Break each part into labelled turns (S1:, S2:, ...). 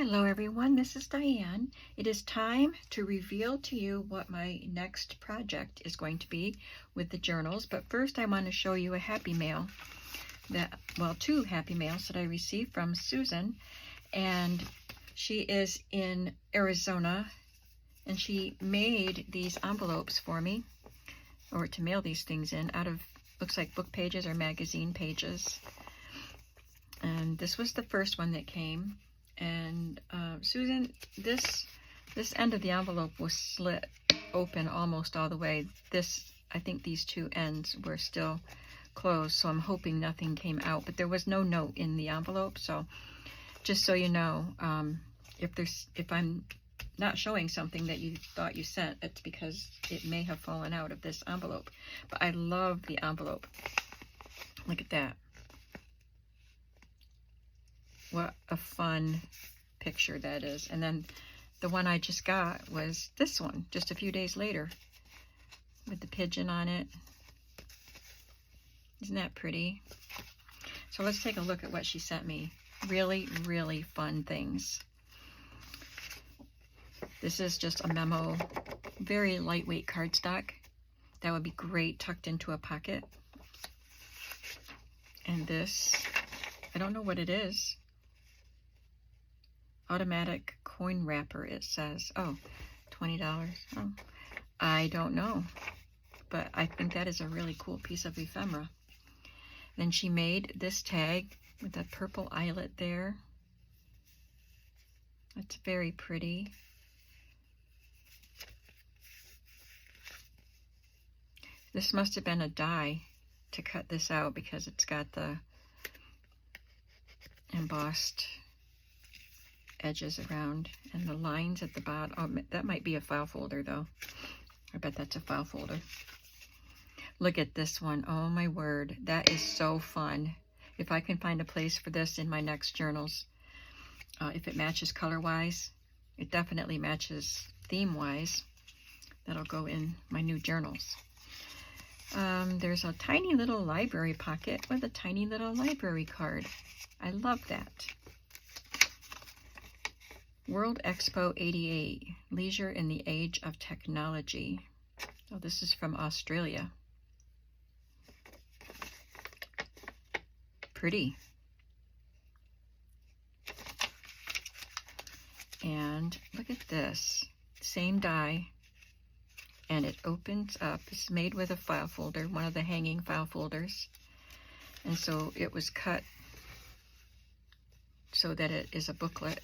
S1: Hello everyone, this is Diane. It is time to reveal to you what my next project is going to be with the journals, but first I want to show you a happy mail two happy mails that I received from Susan, and she is in Arizona, and she made these envelopes for me, or to mail these things in, out of, looks like book pages or magazine pages. And this was the first one that came. And Susan, this end of the envelope was slit open almost all the way. I think these two ends were still closed, so I'm hoping nothing came out. But there was no note in the envelope, so just so you know, if I'm not showing something that you thought you sent, it's because it may have fallen out of this envelope. But I love the envelope. Look at that. What a fun picture that is. And then the one I just got was this one, just a few days later, with the pigeon on it. Isn't that pretty? So let's take a look at what she sent me. Really, really fun things. This is just a memo, very lightweight cardstock. That would be great tucked into a pocket. And this, I don't know what it is. Automatic coin wrapper, it says. Oh, $20. Oh, I don't know, but I think that is a really cool piece of ephemera. Then she made this tag with a purple eyelet there. That's very pretty. This must have been a die to cut this out because it's got the embossed edges around and the lines at the bottom. Oh, that might be a file folder though. I bet that's a file folder. Look at this one. Oh my word, that is so fun. If I can find a place for this in my next journals, if it matches color wise, it definitely matches theme wise, that'll go in my new journals. There's a tiny little library pocket with a tiny little library card. I love that. World Expo 88, Leisure in the Age of Technology. Oh, this is from Australia. Pretty. And look at this. Same die. And it opens up. It's made with a file folder, one of the hanging file folders. And so it was cut so that it is a booklet.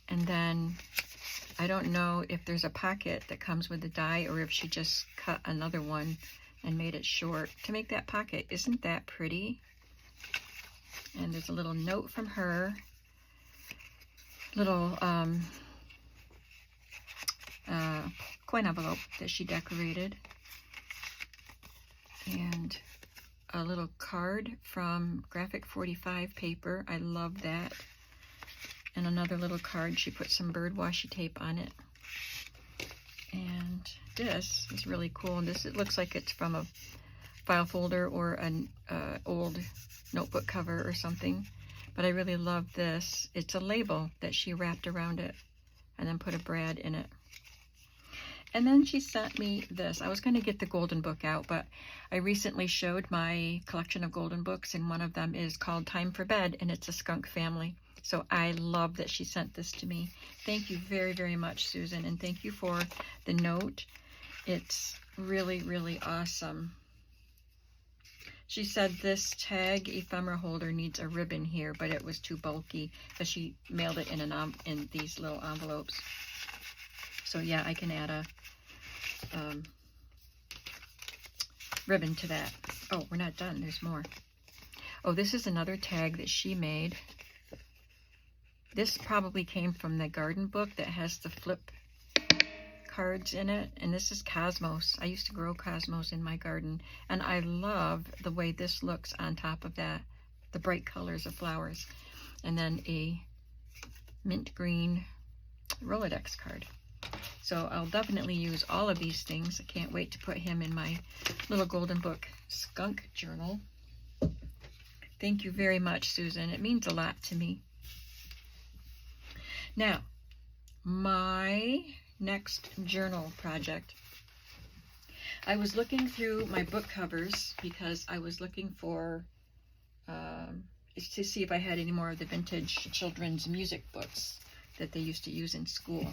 S1: And then I don't know if there's a pocket that comes with the die or if she just cut another one and made it short to make that pocket. Isn't that pretty? And there's a little note from her, little coin envelope that she decorated, and a little card from Graphic 45 paper. I love that. And another little card. She put some bird washi tape on it. And this is really cool. And this, it looks like it's from a file folder or an old notebook cover or something. But I really love this. It's a label that she wrapped around it and then put a brad in it. And then she sent me this. I was going to get the golden book out, but I recently showed my collection of golden books, and one of them is called Time for Bed, and it's a skunk family. So I love that she sent this to me. Thank you very, very much, Susan, and thank you for the note. It's really, really awesome. She said this tag ephemera holder needs a ribbon here, but it was too bulky, so she mailed it in these little envelopes. So yeah, I can add a ribbon to that. Oh, we're not done. There's more. Oh, this is another tag that she made. This probably came from the garden book that has the flip cards in it. And this is cosmos. I used to grow cosmos in my garden. And I love the way this looks on top of that. The bright colors of flowers. And then a mint green Rolodex card. So I'll definitely use all of these things. I can't wait to put him in my little golden book skunk journal. Thank you very much, Susan. It means a lot to me. Now, my next journal project. I was looking through my book covers because I was looking for to see if I had any more of the vintage children's music books that they used to use in school.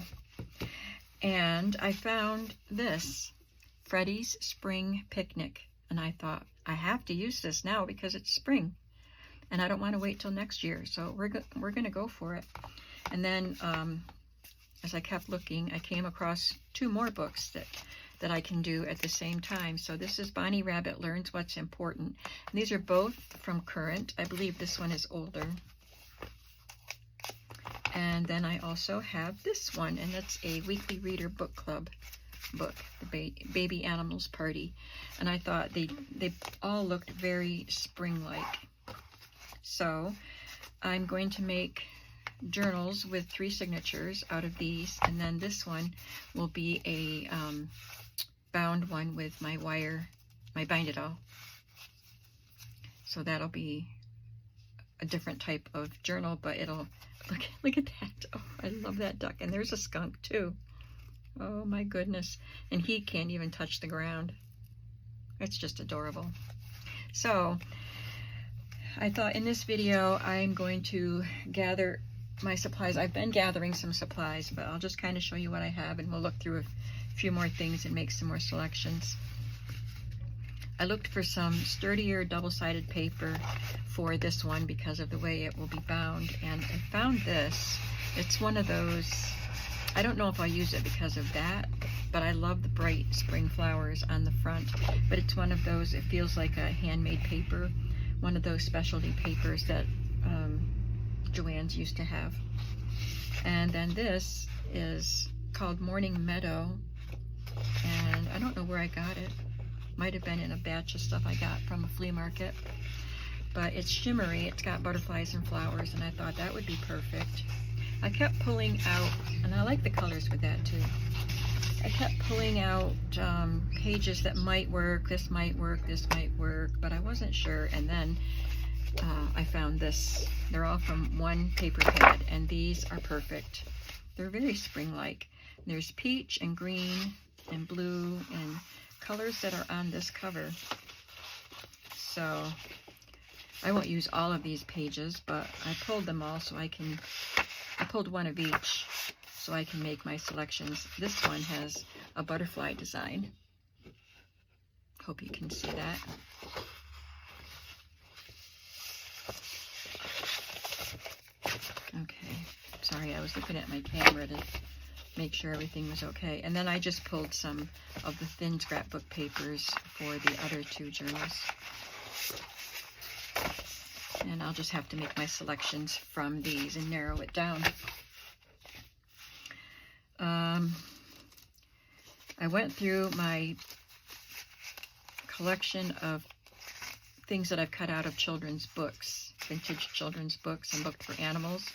S1: And I found this, Freddie's Spring Picnic. And I thought, I have to use this now because it's spring. And I don't want to wait till next year. So we're going to go for it. And then as I kept looking, I came across 2 more books that I can do at the same time. So this is Bonnie Rabbit Learns What's Important. And these are both from Current. I believe this one is older. And then I also have this one, and it's a weekly reader book club book, the Baby Animals Party. And I thought they all looked very spring-like. So I'm going to make journals with 3 signatures out of these, and then this one will be a bound one with my wire, my Bind It All. So that'll be a different type of journal, but it'll look at that. Oh, I love that duck. And there's a skunk too. Oh my goodness. And he can't even touch the ground. It's just adorable. So I thought in this video I'm going to gather my supplies. I've been gathering some supplies, but I'll just kind of show you what I have, and we'll look through a few more things and make some more selections. I looked for some sturdier double-sided paper for this one because of the way it will be bound, and I found this. It's one of those, I don't know if I'll use it because of that, but I love the bright spring flowers on the front. But it's one of those, it feels like a handmade paper, one of those specialty papers that Joann's used to have. And then this is called Morning Meadow, and I don't know where I got it. Might have been in a batch of stuff I got from a flea market. But it's shimmery, it's got butterflies and flowers, and I thought that would be perfect. I kept pulling out, and I like the colors with that too. I kept pulling out pages that might work, this might work, this might work, but I wasn't sure. And then I found this. They're all from one paper pad, and these are perfect. They're very spring-like. There's peach and green and blue and colors that are on this cover. So I won't use all of these pages, but I pulled them all so I pulled one of each so I can make my selections. This one has a butterfly design. Hope you can see that. Okay, sorry, I was looking at my camera to make sure everything was okay. And then I just pulled some of the thin scrapbook papers for the other 2 journals. And I'll just have to make my selections from these and narrow it down. I went through my collection of things that I've cut out of children's books, vintage children's books, and looked for animals.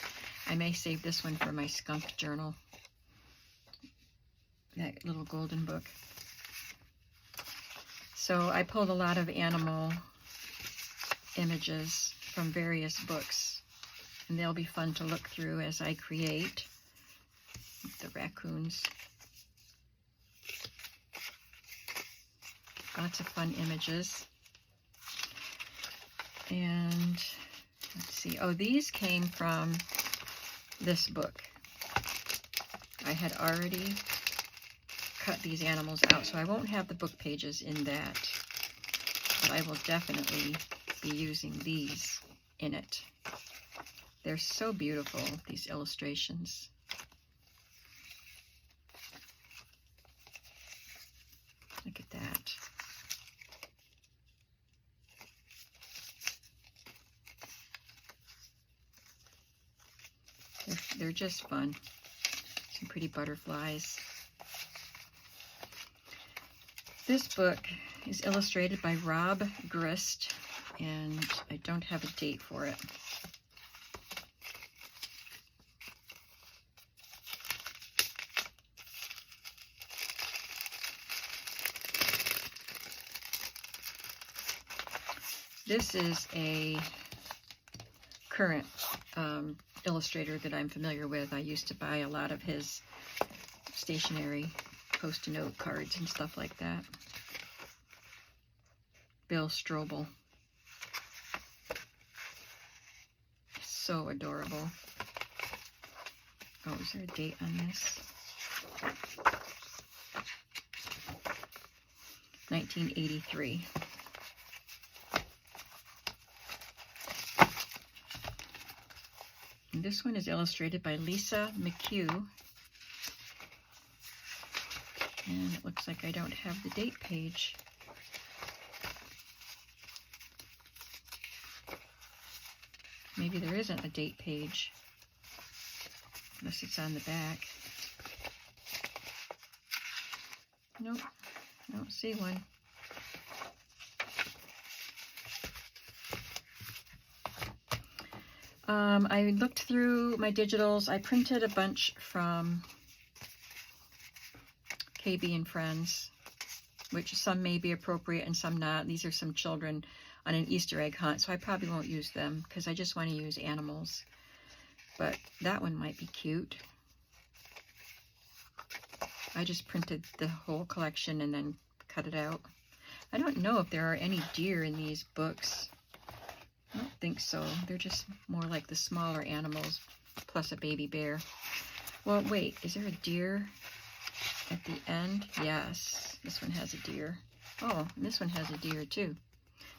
S1: I may save this one for my skunk journal, that little golden book. So I pulled a lot of animal images from various books, and they'll be fun to look through as I create. The raccoons. Lots of fun images. And let's see. Oh, these came from this book. I had already cut these animals out, so I won't have the book pages in that. But I will definitely be using these in it. They're so beautiful, these illustrations. Look at that. They're just fun. Some pretty butterflies. This book is illustrated by Rob Grist, and I don't have a date for it. This is a current illustrator that I'm familiar with. I used to buy a lot of his stationery post-it note cards and stuff like that. Bill Strobel. So adorable. Oh, is there a date on this? 1983. And this one is illustrated by Lisa McHugh. And it looks like I don't have the date page. Maybe there isn't a date page, unless it's on the back. Nope, I don't see one. I looked through my digitals. I printed a bunch from KB and Friends, which some may be appropriate and some not. These are some children on an Easter egg hunt, so I probably won't use them because I just want to use animals. But that one might be cute. I just printed the whole collection and then cut it out. I don't know if there are any deer in these books. I don't think so. They're just more like the smaller animals, plus a baby bear. Well, wait, is there a deer at the end? Yes, this one has a deer. Oh, and this one has a deer too.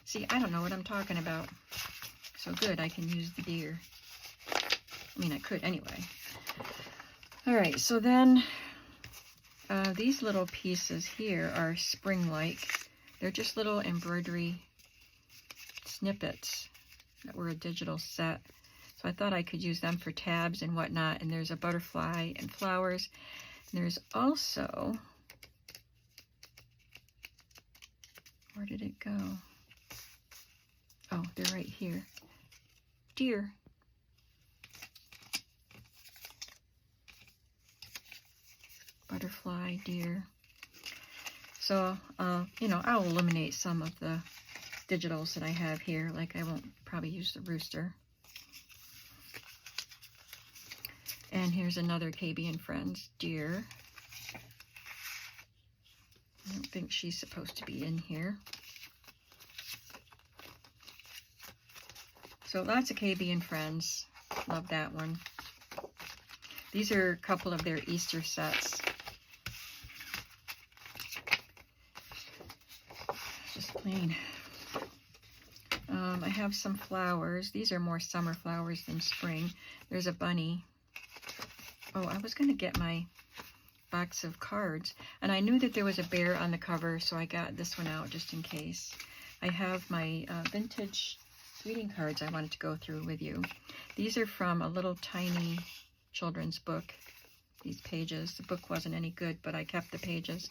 S1: See, I don't know what I'm talking about. So good, I can use the deer. I mean, I could anyway. All right, so then these little pieces here are spring-like. They're just little embroidery snippets that were a digital set. So I thought I could use them for tabs and whatnot. And there's a butterfly and flowers. And there's also, where did it go? Oh, they're right here. Deer. Butterfly, deer. So, you know, I'll eliminate some of the digitals that I have here. Like I won't probably use the rooster. And here's another KB and Friends deer. I don't think she's supposed to be in here. So lots of KB and Friends. Love that one. These are a couple of their Easter sets. Just plain. I have some flowers. These are more summer flowers than spring. There's a bunny. Oh, I was going to get my box of cards. And I knew that there was a bear on the cover, so I got this one out just in case. I have my vintage greeting cards I wanted to go through with you. These are from a little tiny children's book. These pages. The book wasn't any good, but I kept the pages.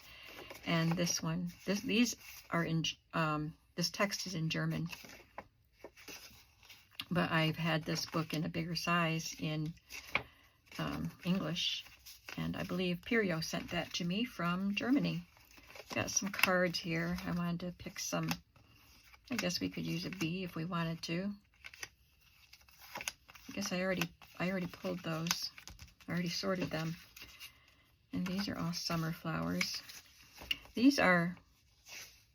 S1: And this one. These are in... this text is in German. But I've had this book in a bigger size in English, and I believe Pirio sent that to me from Germany. Got some cards here. I wanted to pick some. I guess we could use a B if we wanted to. I guess I already pulled those. I already sorted them. And these are all summer flowers. These are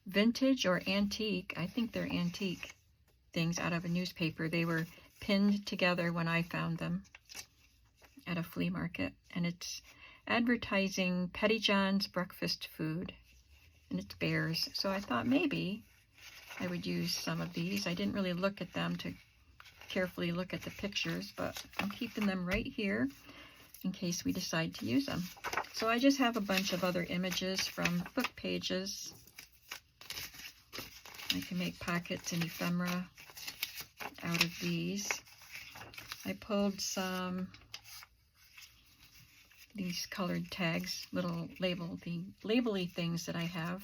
S1: vintage or antique. I think they're antique things out of a newspaper. They were pinned together when I found them at a flea market, and it's advertising Petty John's breakfast food, and it's bears. So I thought maybe I would use some of these. I didn't really look at them to carefully look at the pictures, but I'm keeping them right here in case we decide to use them. So I just have a bunch of other images from book pages. I can make pockets and ephemera out of these. I pulled some these colored tags, little label-y things that I have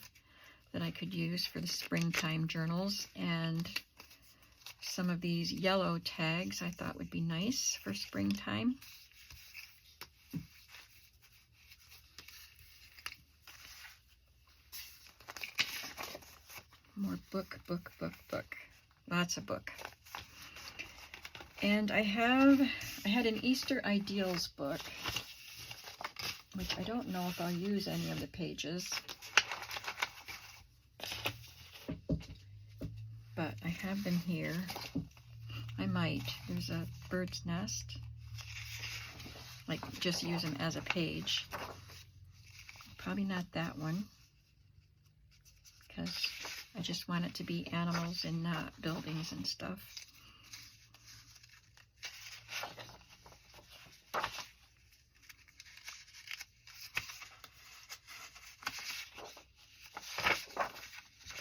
S1: that I could use for the springtime journals, and some of these yellow tags I thought would be nice for springtime. More book. Lots of book. And I had an Easter Ideals book, which I don't know if I'll use any of the pages, but I have them here. I might. There's a bird's nest. Like, just use them as a page. Probably not that one, because I just want it to be animals and not buildings and stuff.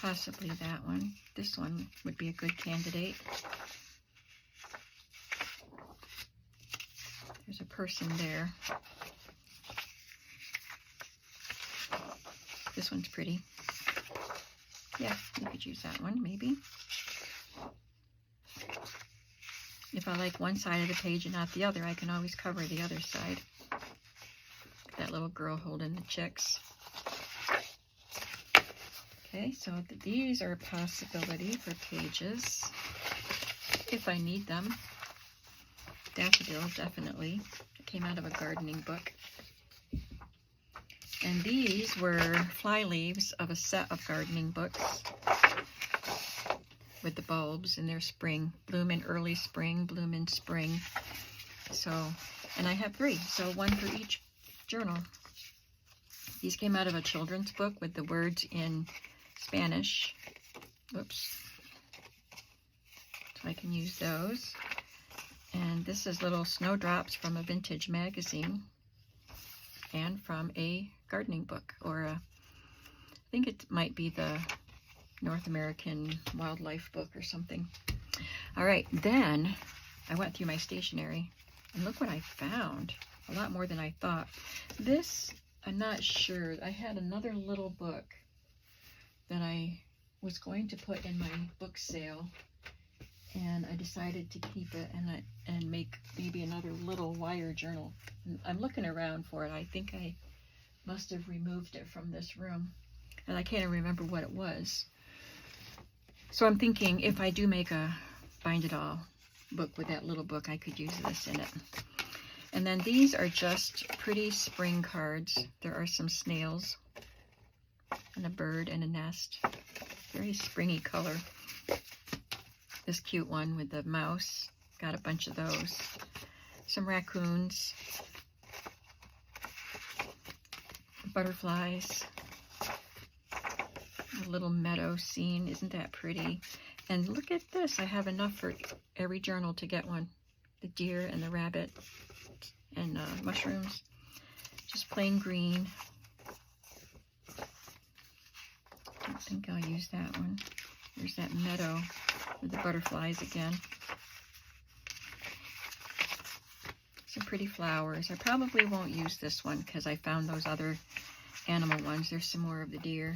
S1: Possibly that one. This one would be a good candidate. There's a person there. This one's pretty. Yeah, you could use that one, maybe. If I like one side of the page and not the other, I can always cover the other side. That little girl holding the chicks. Okay, so these are a possibility for pages, if I need them. Daffodil, definitely. It came out of a gardening book. And these were fly leaves of a set of gardening books with the bulbs in their spring. Bloom in early spring, bloom in spring. So, and I have 3, so 1 for each journal. These came out of a children's book with the words in Spanish. Oops. So I can use those. And this is little snowdrops from a vintage magazine and from a gardening book, or I think it might be the North American Wildlife book or something. All right, then I went through my stationery and look what I found. A lot more than I thought. This, I'm not sure. I had another little book that I was going to put in my book sale, and I decided to keep it and make maybe another little wire journal. I'm looking around for it. I think I must have removed it from this room, and I can't even remember what it was. So I'm thinking if I do make a Bind It All book with that little book, I could use this in it. And then these are just pretty spring cards. There are some snails and a bird and a nest. Very springy color. This cute one with the mouse. Got a bunch of those. Some raccoons. Butterflies. A little meadow scene. Isn't that pretty? And look at this. I have enough for every journal to get one. The deer and the rabbit and mushrooms. Just plain green. I don't think I'll use that one. There's that meadow with the butterflies again. Some pretty flowers. I probably won't use this one because I found those other animal ones. There's some more of the deer.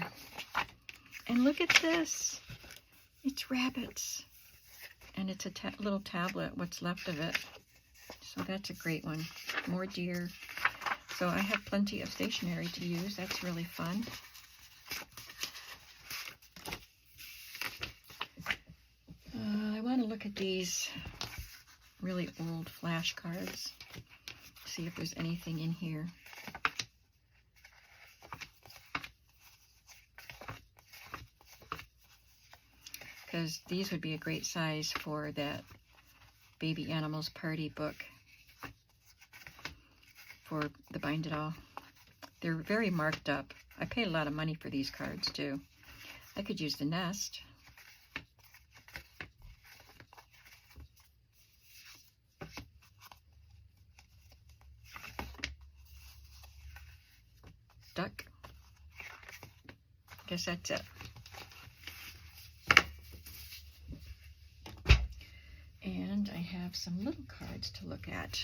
S1: And look at this. It's rabbits. And it's a little tablet, what's left of it. So that's a great one. More deer. So I have plenty of stationery to use. That's really fun. I want to look at these really old flashcards. See if there's anything in here. Because these would be a great size for that Baby Animals Party book for the Bind It All. They're very marked up. I paid a lot of money for these cards too. I could use the nest. Duck. Guess that's it. And I have some little cards to look at.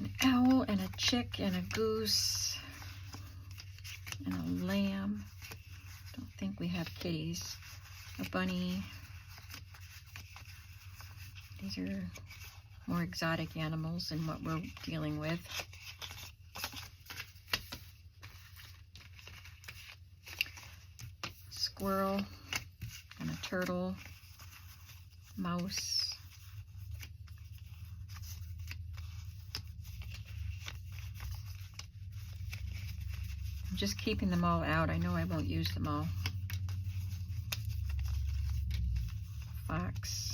S1: An owl and a chick and a goose and a lamb. Don't think we have kitties. A bunny. These are more exotic animals than what we're dealing with. Squirrel and a turtle. mouse. I'm just keeping them all out. I know I won't use them all. Fox.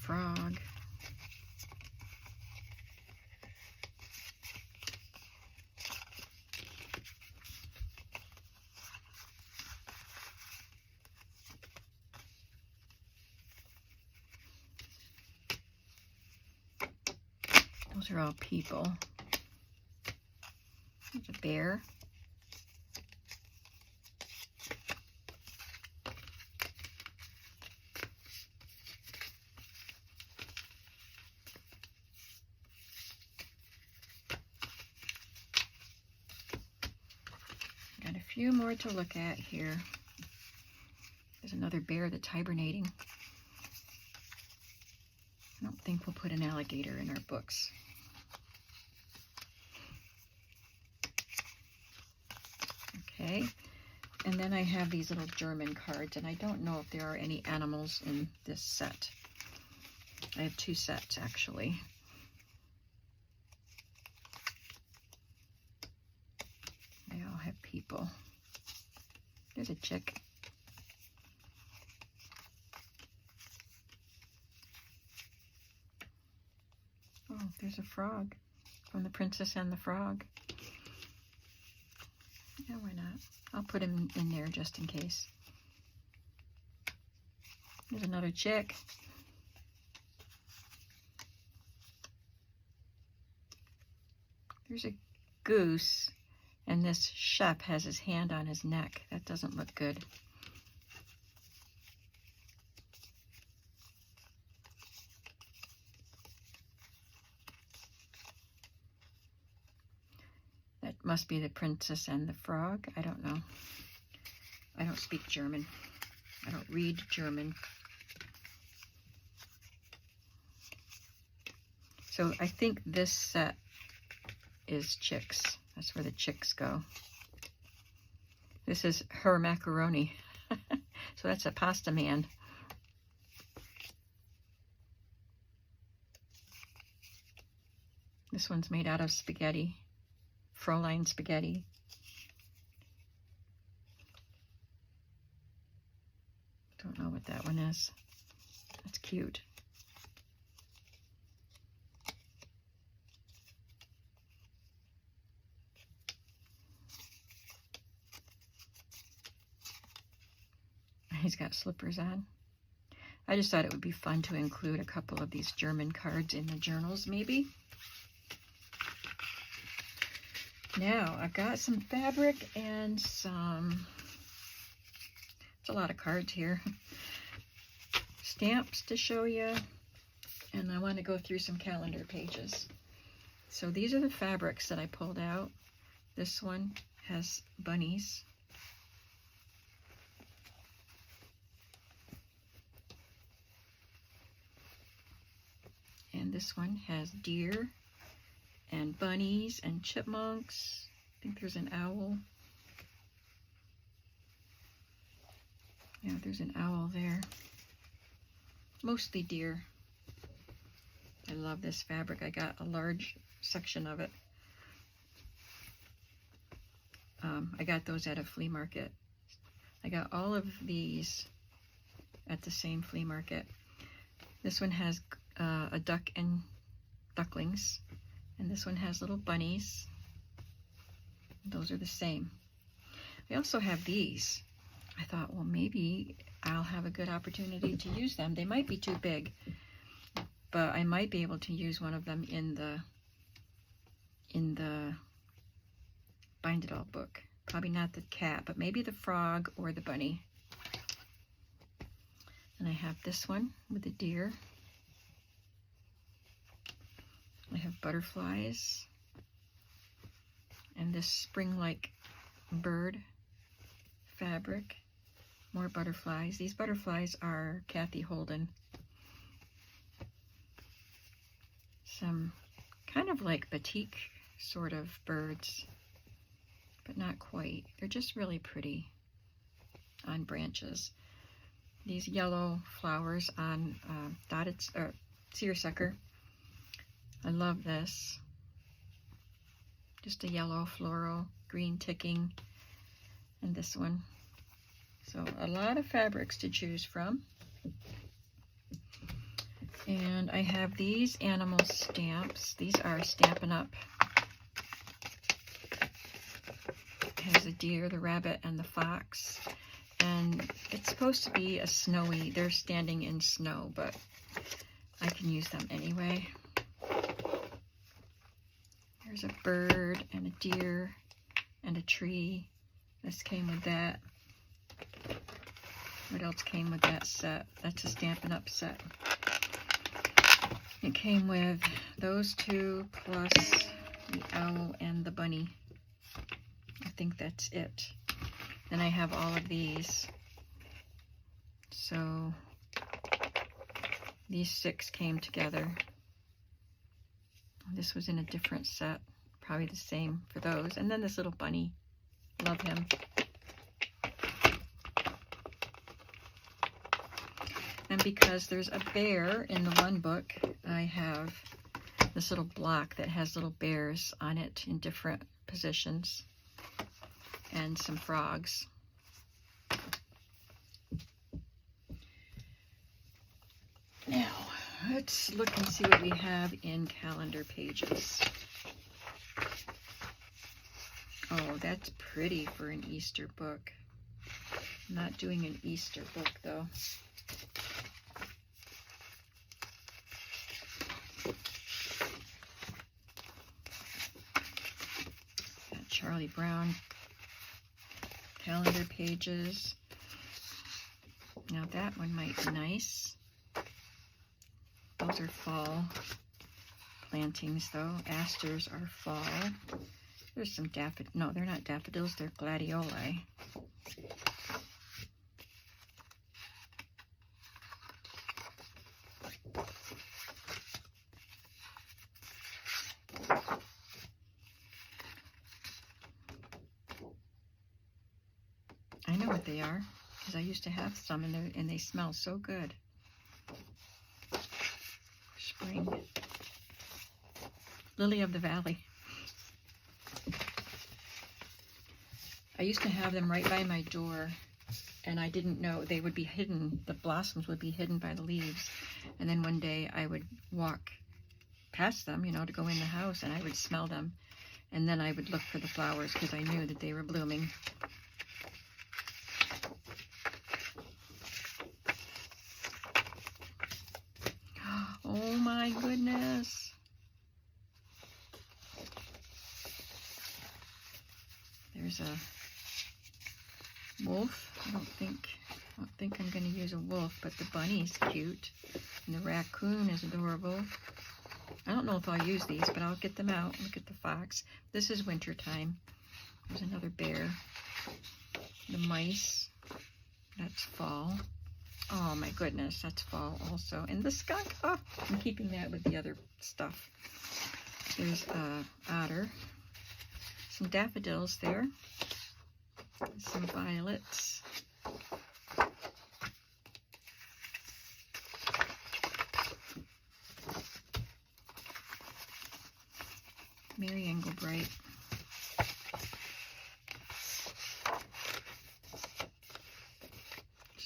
S1: Frog. Those are all people. There's a bear. Got a few more to look at here. There's another bear that's hibernating. I don't think we'll put an alligator in our books. Okay, and then I have these little German cards, and I don't know if there are any animals in this set. I have 2 sets, actually. They all have people. There's a chick. Oh, there's a frog from The Princess and the Frog. Yeah, why not? I'll put him in there just in case. There's another chick. There's a goose, and this chef has his hand on his neck. That doesn't look good. That must be The Princess and the Frog. I don't know. I don't speak German. I don't read German. So I think this set is chicks. That's where the chicks go. This is her macaroni. So that's a pasta man. This one's made out of spaghetti. Fräulein spaghetti. Don't know what that one is. That's cute. He's got slippers on. I just thought it would be fun to include a couple of these German cards in the journals, maybe. Now, I've got some fabric and some, it's a lot of cards here, stamps to show you, and I want to go through some calendar pages. So these are the fabrics that I pulled out. This one has bunnies. And this one has deer and bunnies and chipmunks. I think there's an owl. Yeah, there's an owl there. Mostly deer. I love this fabric. I got a large section of it. I got those at a flea market. I got all of these at the same flea market. This one has a duck and ducklings, and this one has little bunnies. Those are the same. I also have these. I thought, well, maybe I'll have a good opportunity to use them. They might be too big, but I might be able to use one of them in the Bind It All book. Probably not the cat, but maybe the frog or the bunny. And I have this one with the deer. I have butterflies and this spring-like bird fabric. More butterflies. These butterflies are Kathy Holden. Some kind of like batik sort of birds, but not quite. They're just really pretty on branches. These yellow flowers on dotted seersucker. I love this. Just a yellow floral, green ticking, and this one. So a lot of fabrics to choose from. And I have these animal stamps. These are Stampin' Up. It has the deer, the rabbit, and the fox. And it's supposed to be a snowy, they're standing in snow, but I can use them anyway. There's a bird and a deer and a tree. This came with that. What else came with that set? That's a Stampin' Up set. It came with those two plus the owl and the bunny. I think that's it. Then I have all of these. So these 6 came together. This was in a different set. Probably the same for those. And then this little bunny. Love him. And because there's a bear in the one book, I have this little block that has little bears on it in different positions. And some frogs. Now, let's look and see what we have in calendar pages. Oh, that's pretty for an Easter book. I'm not doing an Easter book, though. Got Charlie Brown calendar pages. Now that one might be nice. Those are fall plantings though. Asters are fall. There's some daffodils. No, they're not daffodils, they're gladioli. I know what they are, because I used to have some and they smell so good. Spring. Lily of the Valley. I used to have them right by my door, and I didn't know they would be hidden. The blossoms would be hidden by the leaves. And then one day I would walk past them, you know, to go in the house, and I would smell them. And then I would look for the flowers because I knew that they were blooming. Oh my goodness. There's a wolf. I don't think I'm going to use a wolf, but the bunny's cute. And the raccoon is adorable. I don't know if I'll use these, but I'll get them out. Look at the fox. This is winter time. There's another bear. The mice. That's fall. Oh my goodness, that's fall also. And the skunk, oh, I'm keeping that with the other stuff. There's a otter, some daffodils there, some violets, Mary Englebright.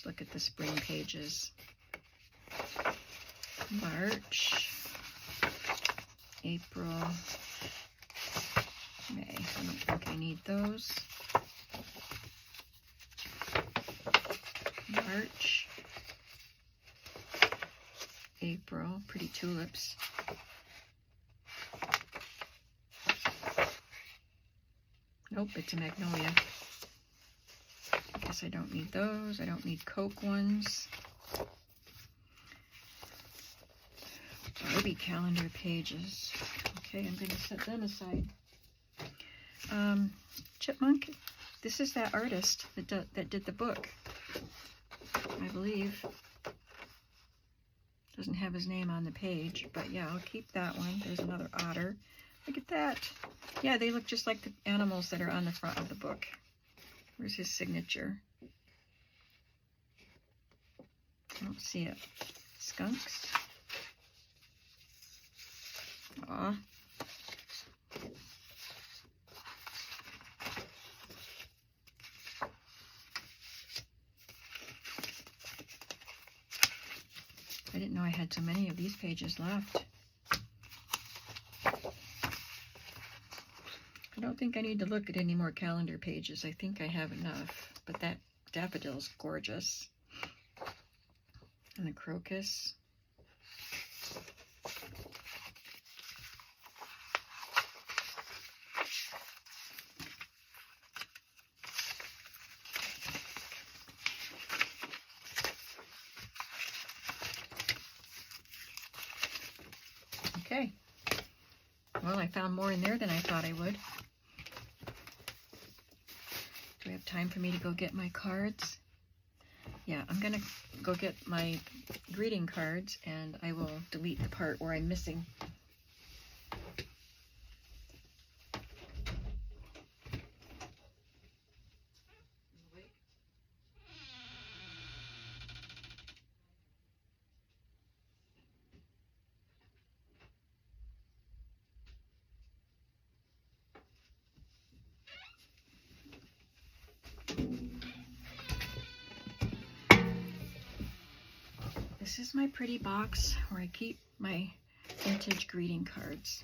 S1: Look at the spring pages. March, April, May. I don't think I need those. March, April, pretty tulips. Nope, it's a magnolia. I don't need those. I don't need Coke ones. Barbie calendar pages. Okay, I'm going to set them aside. Chipmunk. This is that artist that did the book. I believe. Doesn't have his name on the page, but yeah, I'll keep that one. There's another otter. Look at that. Yeah, they look just like the animals that are on the front of the book. Where's his signature? I don't see it. Skunks. Aw. I didn't know I had so many of these pages left. I don't think I need to look at any more calendar pages. I think I have enough. But that daffodil's gorgeous. And the crocus. Okay. Well, I found more in there than I thought I would. Do we have time for me to go get my cards? Yeah, I'm going to go get my greeting cards, and I will delete the part where I'm missing. This is my pretty box where I keep my vintage greeting cards.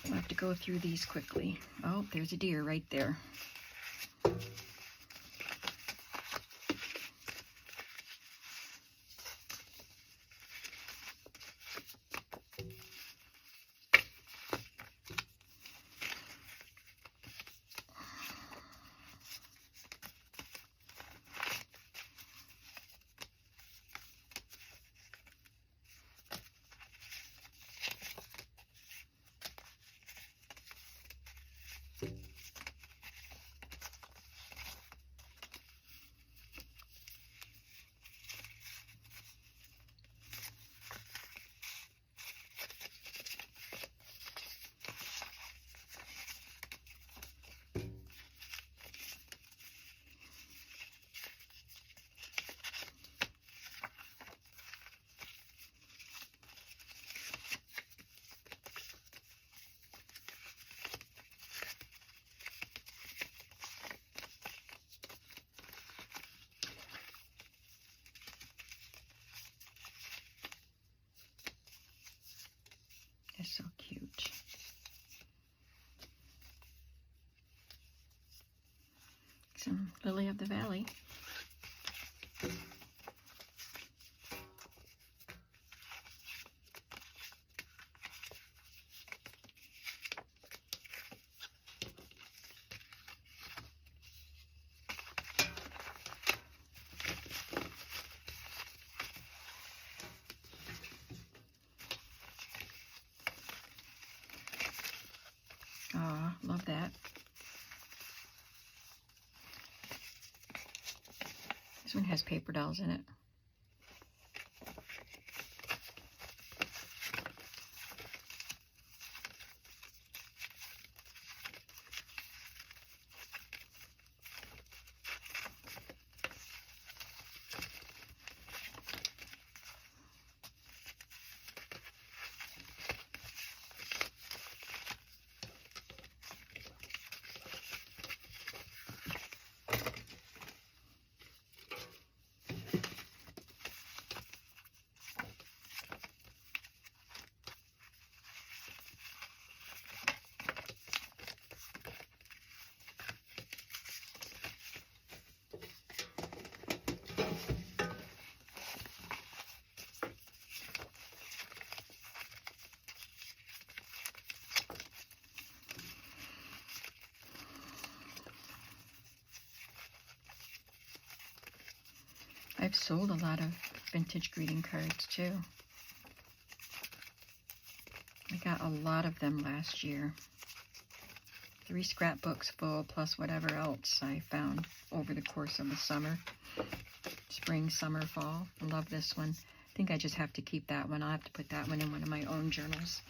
S1: I'll have to go through these quickly. Oh, there's a deer right there. They're so cute. Some lily of the valley. Aw, love that. This one has paper dolls in it. I've sold a lot of vintage greeting cards too. I got a lot of them last year. 3 scrapbooks full, plus whatever else I found over the course of the summer. Spring, summer, fall. I love this one. I think I just have to keep that one. I'll have to put that one in one of my own journals.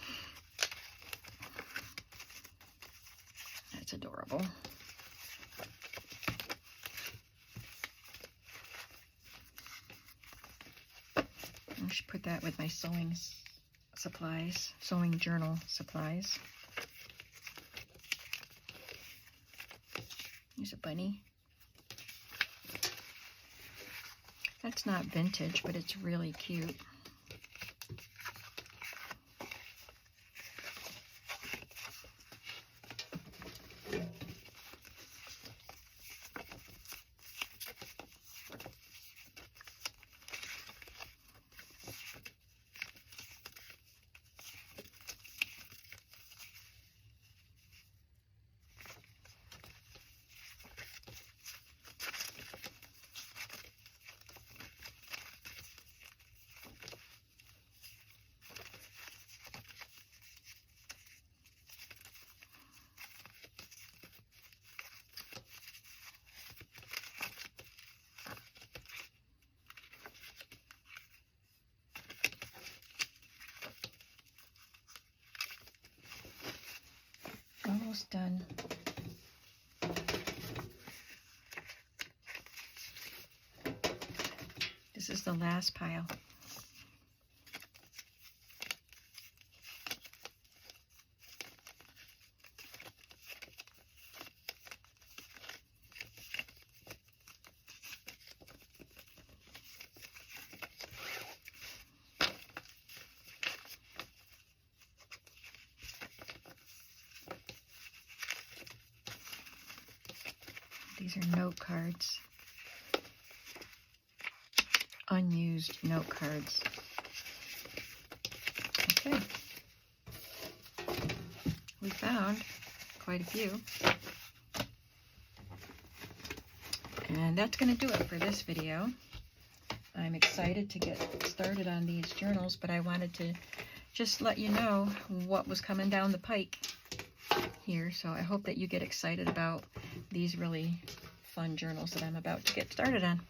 S1: That's adorable. I should put that with my sewing supplies, sewing journal supplies. There's a bunny. That's not vintage, but it's really cute. Almost done. This is the last pile. These are note cards. Unused note cards. Okay. We found quite a few. And that's going to do it for this video. I'm excited to get started on these journals, but I wanted to just let you know what was coming down the pike here. So I hope that you get excited about these really fun journals that I'm about to get started on.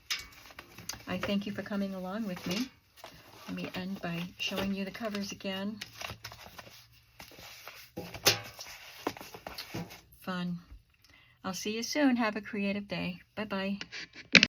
S1: I thank you for coming along with me. Let me end by showing you the covers again. Fun. I'll see you soon. Have a creative day. Bye-bye.